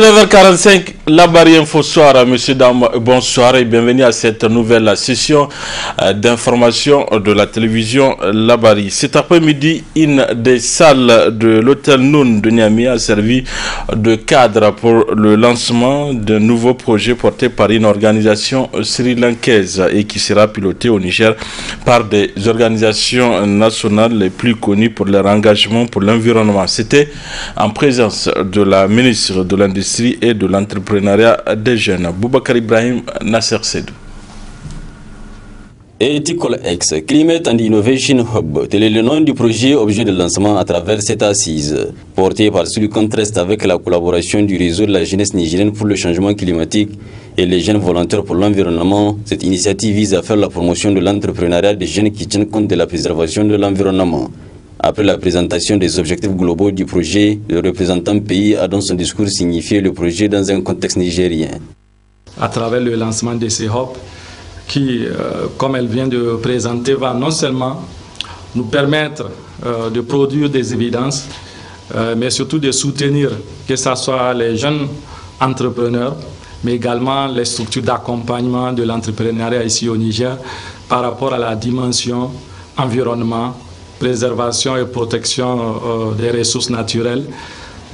19h45, la barrière Info Soir, messieurs, dames, bonsoir et bienvenue à cette nouvelle session d'information de la télévision Labari. Cet après-midi, une des salles de l'hôtel Noun de Niamey a servi de cadre pour le lancement d'un nouveau projet porté par une organisation sri-lankaise et qui sera piloté au Niger par des organisations nationales les plus connues pour leur engagement pour l'environnement. C'était en présence de la ministre de l'Industrie et de l'Entrepreneuriat des Jeunes, Boubacar Ibrahim Nasser Sedou. Ethical X, Climate and Innovation Hub, tel est le nom du projet objet de lancement à travers cette assise. Porté par Silicon Trust avec la collaboration du réseau de la jeunesse nigérienne pour le changement climatique et les jeunes volontaires pour l'environnement, cette initiative vise à faire la promotion de l'entrepreneuriat des jeunes qui tiennent compte de la préservation de l'environnement. Après la présentation des objectifs globaux du projet, le représentant pays a dans son discours signifié le projet dans un contexte nigérien. À travers le lancement de ces hubs, qui, comme elle vient de présenter, va non seulement nous permettre de produire des évidences, mais surtout de soutenir que ce soit les jeunes entrepreneurs, mais également les structures d'accompagnement de l'entrepreneuriat ici au Niger par rapport à la dimension environnement, préservation et protection des ressources naturelles,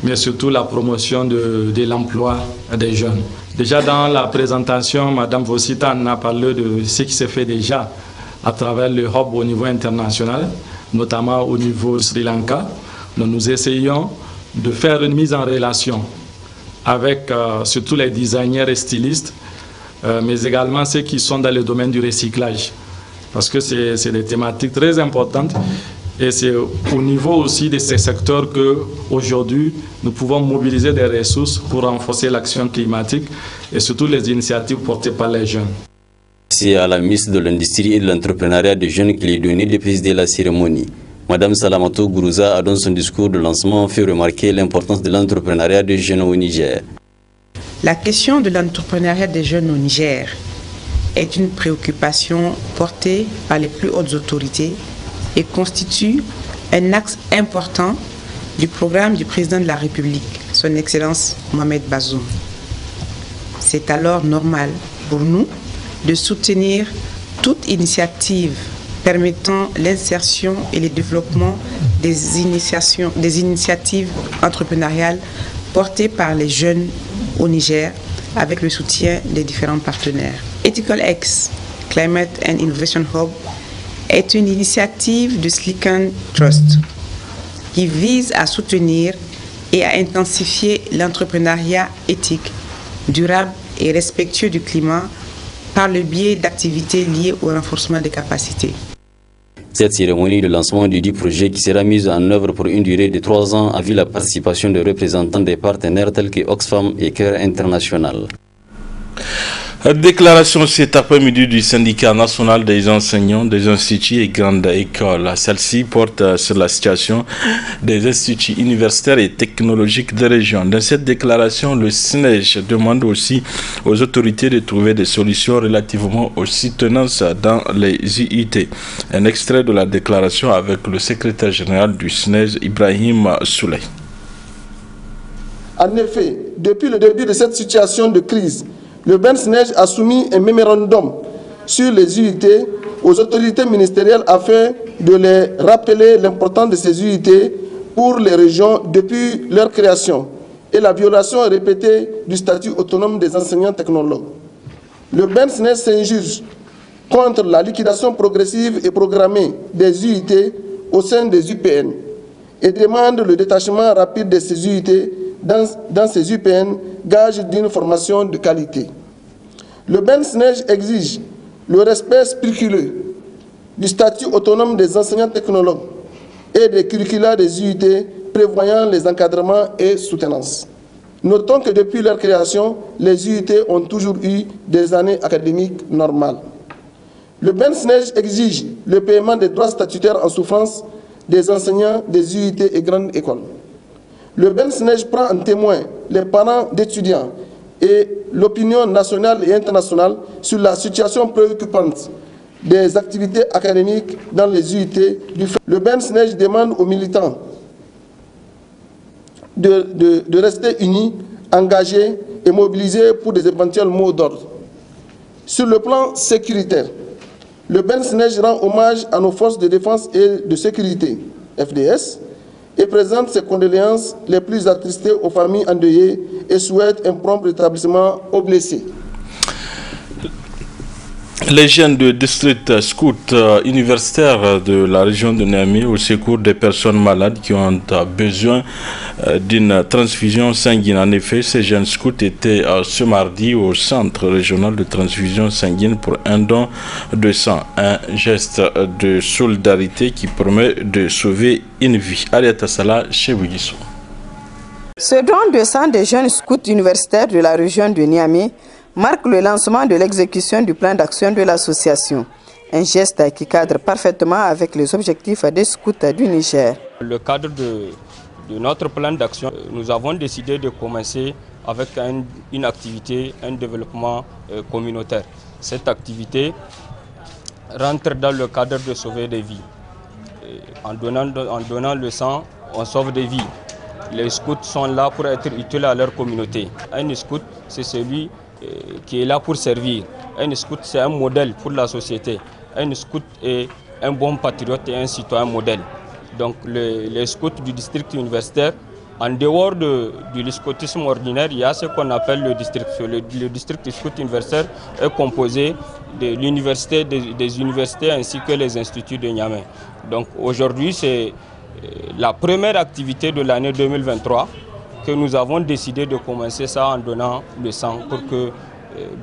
mais surtout la promotion de l'emploi des jeunes. Déjà dans la présentation, Mme Vosita en a parlé de ce qui se fait déjà à travers le hub au niveau international, notamment au niveau Sri Lanka. Nous essayons de faire une mise en relation avec surtout les designers et stylistes, mais également ceux qui sont dans le domaine du recyclage, parce que c'est des thématiques très importantes. Et c'est au niveau aussi de ces secteurs qu'aujourd'hui, nous pouvons mobiliser des ressources pour renforcer l'action climatique et surtout les initiatives portées par les jeunes. C'est à la ministre de l'Industrie et de l'Entrepreneuriat des Jeunes qu'il est donné de présider la cérémonie. Madame Salamatou Gourouza a dans son discours de lancement fait remarquer l'importance de l'entrepreneuriat des jeunes au Niger. La question de l'entrepreneuriat des jeunes au Niger est une préoccupation portée par les plus hautes autorités et constitue un axe important du programme du président de la République, son Excellence Mohamed Bazoum. C'est alors normal pour nous de soutenir toute initiative permettant l'insertion et le développement des initiatives entrepreneuriales portées par les jeunes au Niger avec le soutien des différents partenaires. Ethical X, Climate and Innovation Hub, est une initiative du Silicon Trust qui vise à soutenir et à intensifier l'entrepreneuriat éthique, durable et respectueux du climat par le biais d'activités liées au renforcement des capacités. Cette cérémonie de lancement du dit projet qui sera mise en œuvre pour une durée de 3 ans a vu la participation de représentants des partenaires tels que Oxfam et Cœur International. Déclaration cet après-midi du syndicat national des enseignants des instituts et grandes écoles. Celle-ci porte sur la situation des instituts universitaires et technologiques de région. Dans cette déclaration, le SNEJ demande aussi aux autorités de trouver des solutions relativement aux soutenances dans les IUT. Un extrait de la déclaration avec le secrétaire général du SNEJ, Ibrahim Souley. En effet, depuis le début de cette situation de crise, le BEN-SNEJ a soumis un mémorandum sur les UIT aux autorités ministérielles afin de les rappeler l'importance de ces UIT pour les régions depuis leur création et la violation répétée du statut autonome des enseignants technologues. Le BEN-SNEJ s'injure contre la liquidation progressive et programmée des UIT au sein des UPN et demande le détachement rapide de ces UIT dans ces UPN, gage d'une formation de qualité. Le BEN-SNEJ exige le respect scrupuleux du statut autonome des enseignants technologues et des curricula des UIT prévoyant les encadrements et soutenances. Notons que depuis leur création, les UIT ont toujours eu des années académiques normales. Le BEN-SNEJ exige le paiement des droits statutaires en souffrance des enseignants des UIT et grandes écoles. Le BEN-SNEJ prend en témoin les parents d'étudiants et l'opinion nationale et internationale sur la situation préoccupante des activités académiques dans les UIT. Le BEN-SNEJ demande aux militants de rester unis engagés et mobilisés pour des éventuels mots d'ordre. Sur le plan sécuritaire, le BENSNEJ rend hommage à nos forces de défense et de sécurité, FDS, et présente ses condoléances les plus attristées aux familles endeuillées et souhaite un prompt rétablissement aux blessés. Les jeunes du district scout universitaire de la région de Niamey au secours des personnes malades qui ont besoin d'une transfusion sanguine. En effet, ces jeunes scouts étaient ce mardi au centre régional de transfusion sanguine pour un don de sang, un geste de solidarité qui promet de sauver une vie. Ariata Salah, chez Wigiso. Ce don de sang des jeunes scouts universitaires de la région de Niamey marque le lancement de l'exécution du plan d'action de l'association. Un geste qui cadre parfaitement avec les objectifs des scouts du Niger. Dans le cadre de notre plan d'action, nous avons décidé de commencer avec une activité, un développement communautaire. Cette activité rentre dans le cadre de sauver des vies. En donnant le sang, on sauve des vies. Les scouts sont là pour être utiles à leur communauté. Un scout, c'est celui qui est là pour servir. Un scout, c'est un modèle pour la société. Un scout est un bon patriote et un citoyen modèle. Donc les scouts du district universitaire, en dehors du scoutisme ordinaire, il y a ce qu'on appelle le district. Le district scout universitaire est composé de l'université, des universités ainsi que les instituts de Niamey. Donc aujourd'hui, c'est la première activité de l'année 2023 que nous avons décidé de commencer ça en donnant le sang pour que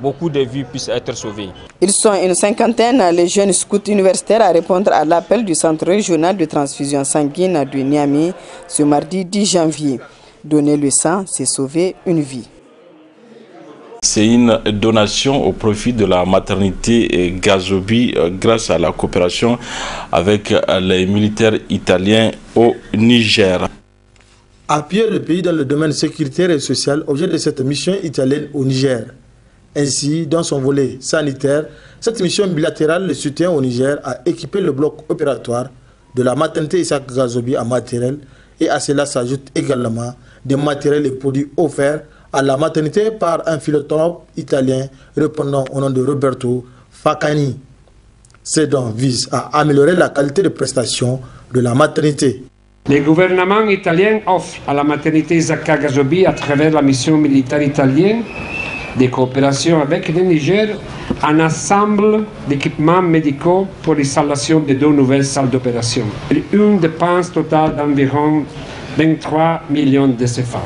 beaucoup de vies puissent être sauvées. Ils sont une cinquantaine, les jeunes scouts universitaires, à répondre à l'appel du Centre régional de transfusion sanguine de Niamey ce mardi 10 janvier. Donner le sang, c'est sauver une vie. C'est une donation au profit de la maternité Gazobi grâce à la coopération avec les militaires italiens au Niger. Appuyer le pays dans le domaine sécuritaire et social, objet de cette mission italienne au Niger. Ainsi, dans son volet sanitaire, cette mission bilatérale de soutien au Niger a équipé le bloc opératoire de la maternité Isaac Gazobi en matériel, et à cela s'ajoutent également des matériels et produits offerts à la maternité par un philanthrope italien répondant au nom de Roberto Faccani. Ces dons visent à améliorer la qualité de prestation de la maternité. Le gouvernement italien offre à la maternité Isaac Gazobi, à travers la mission militaire italienne de coopération avec le Niger, un ensemble d'équipements médicaux pour l'installation de 2 nouvelles salles d'opération. Une dépense totale d'environ 23 millions de CFA.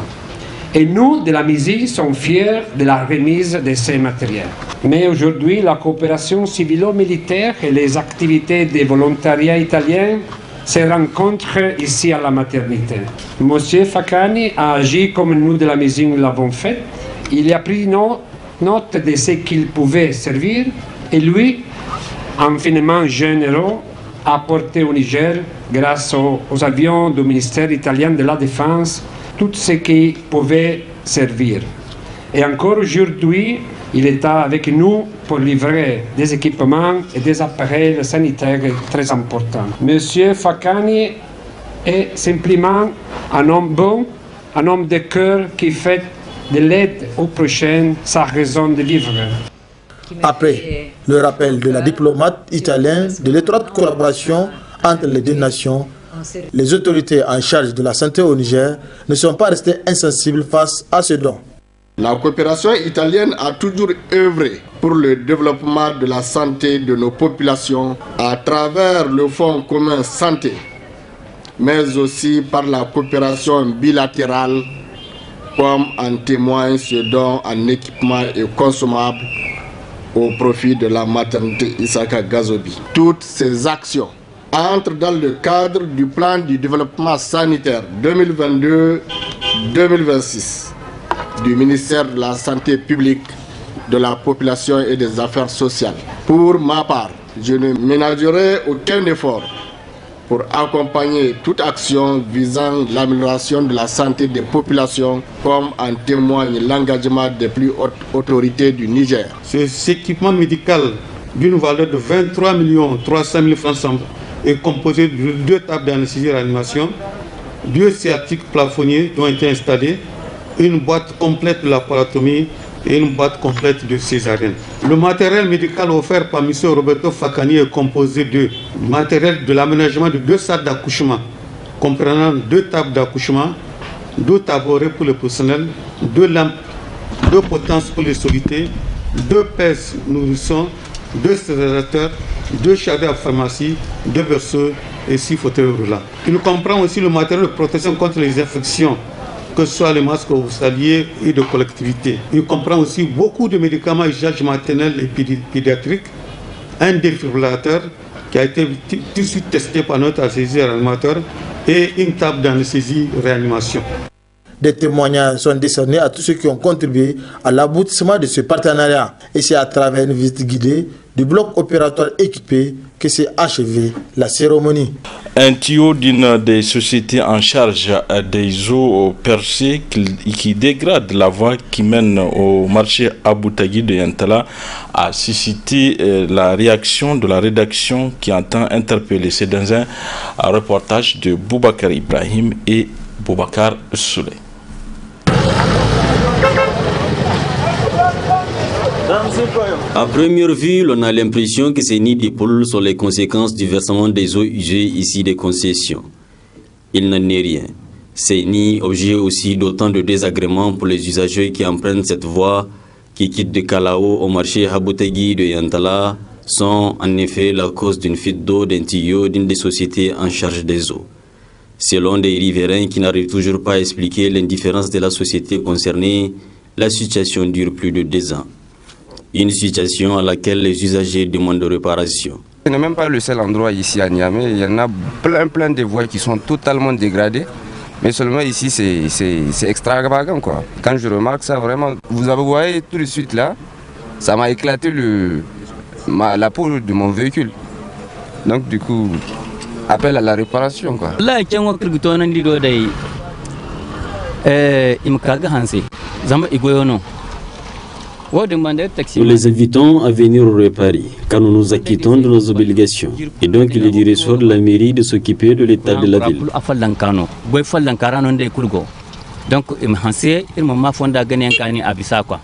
Et nous, de la MISI, sommes fiers de la remise de ces matériels. Mais aujourd'hui, la coopération civilo-militaire et les activités de volontariat italien se rencontrent ici à la maternité. Monsieur Faccani a agi comme nous de la MISI l'avons fait. Il a pris note de ce qu'il pouvait servir et lui, infiniment généreux, a apporté au Niger, grâce aux avions du ministère italien de la Défense, tout ce qui pouvait servir. Et encore aujourd'hui, il est avec nous pour livrer des équipements et des appareils sanitaires très importants. Monsieur Faccani est simplement un homme bon, un homme de cœur qui fait de l'aide aux prochains sa raison de vivre. Après le rappel de la diplomate italienne de l'étroite collaboration entre les deux nations, les autorités en charge de la santé au Niger ne sont pas restées insensibles face à ce don. La coopération italienne a toujours œuvré pour le développement de la santé de nos populations à travers le Fonds commun santé, mais aussi par la coopération bilatérale, comme en témoigne ce don en équipement et consommables au profit de la maternité Isaka Gazobi. Toutes ces actions entrent dans le cadre du plan du développement sanitaire 2022-2026 du ministère de la Santé publique, de la population et des affaires sociales. Pour ma part, je ne ménagerai aucun effort pour accompagner toute action visant l'amélioration de la santé des populations, comme en témoigne l'engagement des plus hautes autorités du Niger. Cet équipement médical d'une valeur de 23 300 000 francs est composé de 2 tables d'anesthésie et réanimation, 2 sciatiques plafonniers qui ont été installés une boîte complète de la palatomie et une boîte complète de césarienne. Le matériel médical offert par M. Roberto Facani est composé de matériel de l'aménagement de 2 salles d'accouchement, comprenant 2 tables d'accouchement, 2 tabourets pour le personnel, 2 lampes, 2 potences pour les solutés, 2 pèses nourrissons, 2 stérilisateurs, 2 chariots à pharmacie, 2 berceaux et 6 fauteuils roulants. Il comprend aussi le matériel de protection contre les infections, que ce soit les masques hospitaliers et de collectivité. Il comprend aussi beaucoup de médicaments à usage maternel et pédiatrique, un défibrillateur qui a été tout de suite testé par notre anesthésie réanimateur et une table d'anesthésie-réanimation. Des témoignages sont décernés à tous ceux qui ont contribué à l'aboutissement de ce partenariat. Et c'est à travers une visite guidée du bloc opératoire équipé que s'est achevée la cérémonie. Un tuyau d'une des sociétés en charge des eaux percées qui dégrade la voie qui mène au marché Aboutagui de Yantala a suscité la réaction de la rédaction qui entend interpeller. C'est dans un reportage de Boubacar Ibrahim et Boubacar Souley. À première vue, l'on a l'impression que ces nids de poules sont les conséquences du versement des eaux usées ici des concessions. Il n'en est rien. Ces nids, objets aussi d'autant de désagréments pour les usagers qui empruntent cette voie, qui quittent de Kalao au marché Aboutagui de Yantala, sont en effet la cause d'une fuite d'eau d'un tuyau d'une des sociétés en charge des eaux. Selon des riverains qui n'arrivent toujours pas à expliquer l'indifférence de la société concernée, la situation dure plus de 2 ans. Une situation à laquelle les usagers demandent réparation. Ce n'est même pas le seul endroit ici à Niamey. Il y en a plein de voies qui sont totalement dégradées. Mais seulement ici, c'est extravagant, quoi. Quand je remarque ça, vraiment, vous voyez tout de suite là, ça m'a éclaté la peau de mon véhicule. Donc du coup, appel à la réparation, quoi. Nous les invitons à venir réparer, car nous nous acquittons de nos obligations. Et donc il est du ressort de la mairie de s'occuper de l'état de la ville.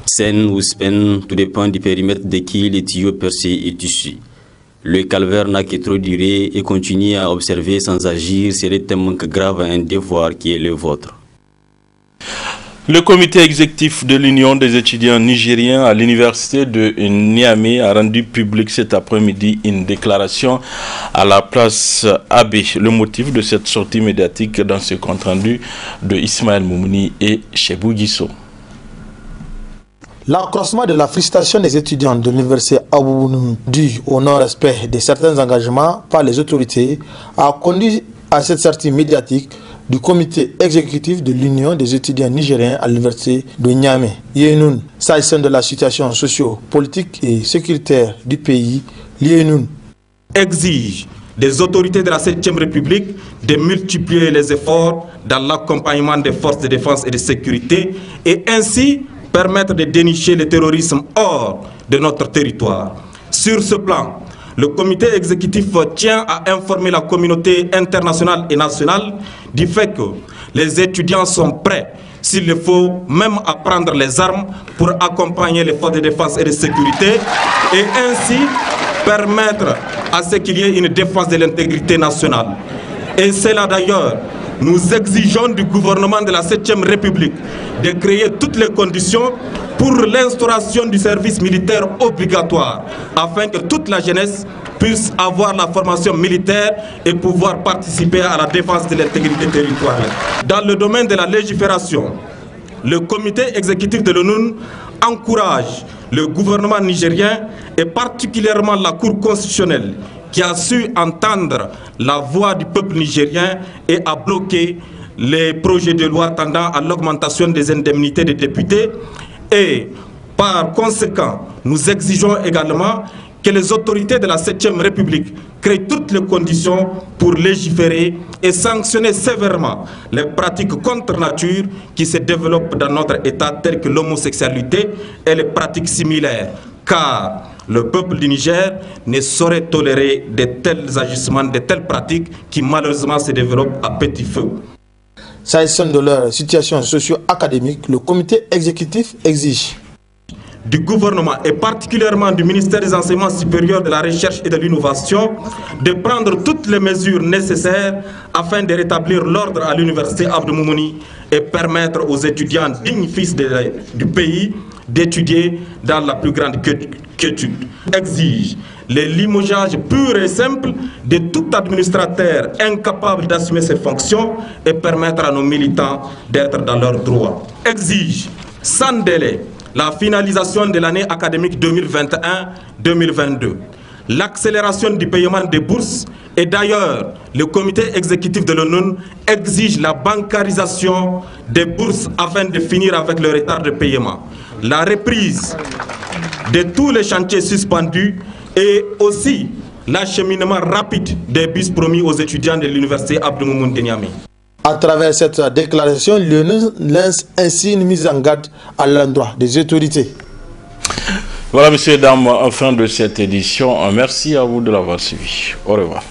Seine ou Spen, tout dépend du périmètre de qui les tuyaux percés est issu. Le calvaire n'a que trop duré et continuer à observer sans agir serait un manque grave à un devoir qui est le vôtre. Le comité exécutif de l'Union des étudiants nigériens à l'université de Niamey a rendu public cet après-midi une déclaration à la place Abbé. Le motif de cette sortie médiatique dans ce compte-rendu de Ismaël Moumouni et Chebou Guisso. L'accroissement de la frustration des étudiants de l'université Abounou dû au non-respect de certains engagements par les autorités a conduit à cette sortie médiatique du comité exécutif de l'Union des étudiants nigériens à l'université de Niamey. Yénoun, s'agissant de la situation socio-politique et sécuritaire du pays, Yénoun exige des autorités de la 7e République de multiplier les efforts dans l'accompagnement des forces de défense et de sécurité et ainsi permettre de dénicher le terrorisme hors de notre territoire. Sur ce plan, le comité exécutif tient à informer la communauté internationale et nationale du fait que les étudiants sont prêts, s'il le faut, même à prendre les armes pour accompagner les forces de défense et de sécurité et ainsi permettre à ce qu'il y ait une défense de l'intégrité nationale. Et c'est là d'ailleurs, nous exigeons du gouvernement de la 7e République de créer toutes les conditions pour l'instauration du service militaire obligatoire afin que toute la jeunesse puisse avoir la formation militaire et pouvoir participer à la défense de l'intégrité territoriale. Dans le domaine de la légifération, le comité exécutif de l'ONU encourage le gouvernement nigérien et particulièrement la Cour constitutionnelle qui a su entendre la voix du peuple nigérien et a bloqué les projets de loi tendant à l'augmentation des indemnités des députés. Et par conséquent, nous exigeons également que les autorités de la 7e République créent toutes les conditions pour légiférer et sanctionner sévèrement les pratiques contre nature qui se développent dans notre État, telles que l'homosexualité et les pratiques similaires. Car le peuple du Niger ne saurait tolérer de tels agissements, de telles pratiques qui malheureusement se développent à petit feu. S'agissant de leur situation socio-académique, le comité exécutif exige du gouvernement et particulièrement du ministère des Enseignements supérieurs, de la Recherche et de l'Innovation de prendre toutes les mesures nécessaires afin de rétablir l'ordre à l'université Abdou Moumouni et permettre aux étudiants dignes fils du pays d'étudier dans la plus grande quiétude. Exige les limogeages purs et simples de tout administrateur incapable d'assumer ses fonctions et permettre à nos militants d'être dans leurs droits. Exige sans délai la finalisation de l'année académique 2021-2022, l'accélération du paiement des bourses et d'ailleurs le comité exécutif de l'ONU exige la bancarisation des bourses afin de finir avec le retard de paiement, la reprise de tous les chantiers suspendus et aussi l'acheminement rapide des bus promis aux étudiants de l'université Abdou Moumouni de Niamey. À travers cette déclaration, l'ONU lance ainsi une mise en garde à l'endroit des autorités. Voilà, messieurs et dames, en fin de cette édition. Merci à vous de l'avoir suivi. Au revoir.